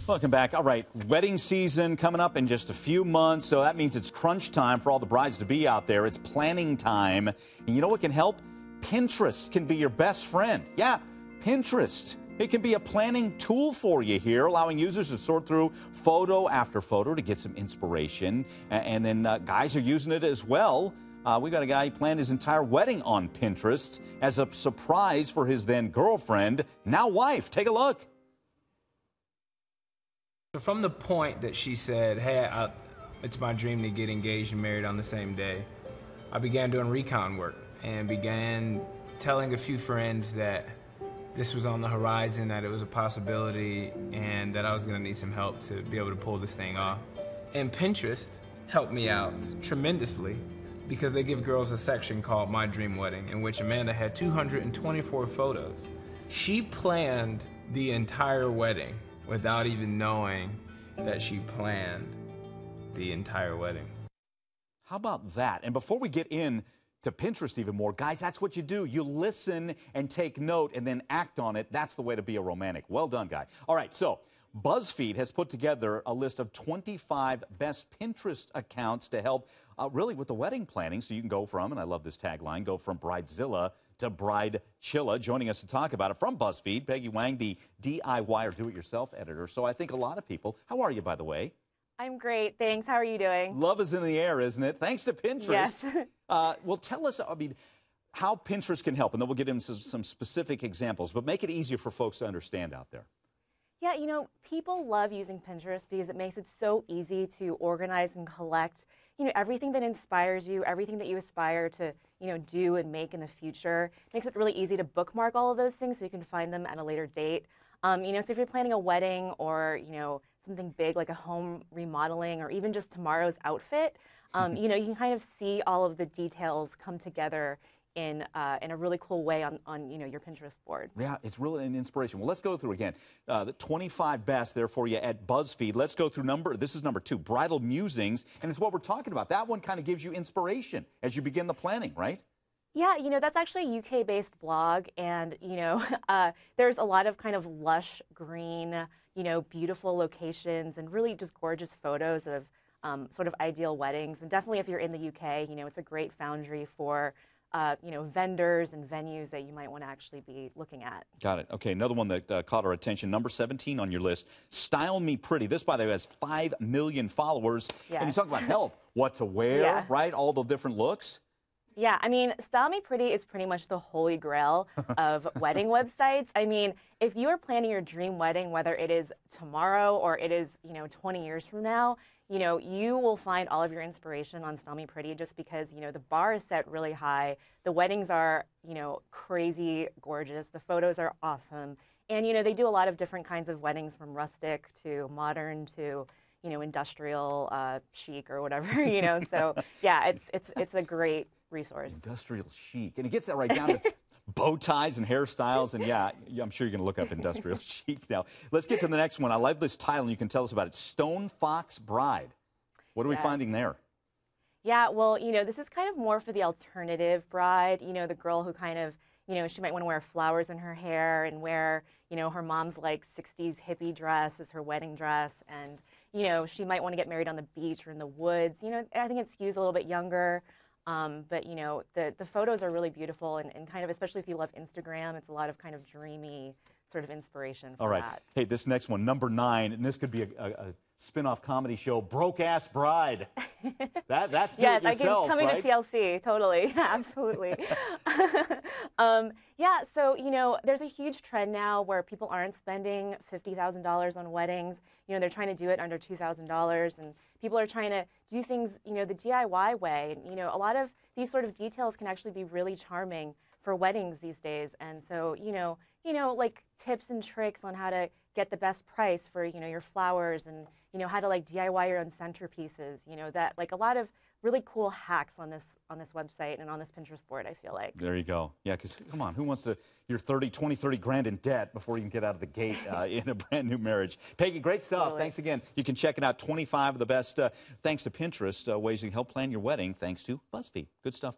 Welcome back. All right, wedding season coming up in just a few months, so that means it's crunch time for all the brides to be out there. It's planning time. And you know what can help? Pinterest can be your best friend. Yeah, Pinterest. It can be a planning tool for you here, allowing users to sort through photo after photo to get some inspiration. And then guys are using it as well. We got a guy who planned his entire wedding on Pinterest as a surprise for his then girlfriend, now wife. Take a look. So from the point that she said, hey, it's my dream to get engaged and married on the same day, I began doing recon work and began telling a few friends that this was on the horizon, that it was a possibility, and that I was gonna need some help to be able to pull this thing off. And Pinterest helped me out tremendously because they give girls a section called My Dream Wedding, in which Amanda had 224 photos. She planned the entire wedding without even knowing that she planned the entire wedding. How about that? And before we get in to Pinterest even more, guys, that's what you do. You listen and take note and then act on it. That's the way to be a romantic. Well done, guy. All right, so BuzzFeed has put together a list of 25 best Pinterest accounts to help really with the wedding planning. So you can go from, and I love this tagline, go from Bridezilla to Bridechilla. Joining us to talk about it from BuzzFeed, Peggy Wang, the DIY or do-it-yourself editor. So I think a lot of people, how are you, by the way? I'm great, thanks. How are you doing? Love is in the air, isn't it? Thanks to Pinterest. Yes. Well, tell us, how Pinterest can help, and then we'll get into some specific examples, but make it easier for folks to understand out there. Yeah, you know, people love using Pinterest because it makes it so easy to organize and collect, you know, everything that inspires you, everything that you aspire to, you know, do and make in the future. It makes it really easy to bookmark all of those things so you can find them at a later date. You know, so if you're planning a wedding or, you know, something big like a home remodeling or even just tomorrow's outfit, you know, you can kind of see all of the details come together in a really cool way on you know, your Pinterest board. Yeah, it's really an inspiration. Well, let's go through again. The 25 best there for you at BuzzFeed. Let's go through this is number 2, Bridal Musings, and it's what we're talking about. That one kind of gives you inspiration as you begin the planning, right? Yeah, you know, that's actually a UK-based blog, and, you know, there's a lot of kind of lush green, you know, beautiful locations and really just gorgeous photos of sort of ideal weddings. And definitely if you're in the UK, you know, it's a great foundry for you know, vendors and venues that you might want to actually be looking at. Got it. Okay, another one that caught our attention, number 17 on your list, Style Me Pretty. This, by the way, has 5 million followers. Yes. And you talk about help, what to wear, yeah, right? All the different looks. Yeah, I mean, Style Me Pretty is pretty much the holy grail of wedding websites. I mean, if you are planning your dream wedding, whether it is tomorrow or it is, you know, 20 years from now, you know, you will find all of your inspiration on Style Me Pretty just because, you know, the bar is set really high. The weddings are, you know, crazy gorgeous. The photos are awesome. And, you know, they do a lot of different kinds of weddings from rustic to modern to, you know, industrial chic or whatever, you know. So, yeah, it's a great resource. Industrial chic. And it gets that right down to bow ties and hairstyles. And yeah, I'm sure you're going to look up industrial chic now. Let's get to the next one. I love this title, and you can tell us about it. Stone Fox Bride. What are we finding there? Yeah, well, you know, this is kind of more for the alternative bride, you know, the girl who kind of, you know, she might want to wear flowers in her hair and wear, you know, her mom's like 60s hippie dress as her wedding dress. And, you know, she might want to get married on the beach or in the woods. You know, I think it skews a little bit younger. But, you know, the photos are really beautiful and kind of, especially if you love Instagram, it's a lot of kind of dreamy sort of inspiration for that. Hey, this next one, number 9, and this could be a spin-off comedy show, Broke Ass Bride. That's do it yourself, yes, coming right? to TLC, totally, absolutely. Yeah, so, you know, there's a huge trend now where people aren't spending $50,000 on weddings. You know, they're trying to do it under $2,000, and people are trying to do things, you know, the DIY way. And, you know, a lot of these sort of details can actually be really charming for weddings these days. And so, you know, like tips and tricks on how to get the best price for, you know, your flowers and, you know, how to like DIY your own centerpieces, you know, that like a lot of really cool hacks on this website and on this Pinterest board, I feel like. There you go. Yeah, because come on, who wants to, you're 30 grand in debt before you can get out of the gate in a brand new marriage. Peggy, great stuff. Totally. Thanks again. You can check it out, 25 of the best, thanks to Pinterest, ways you can help plan your wedding, thanks to BuzzFeed. Good stuff.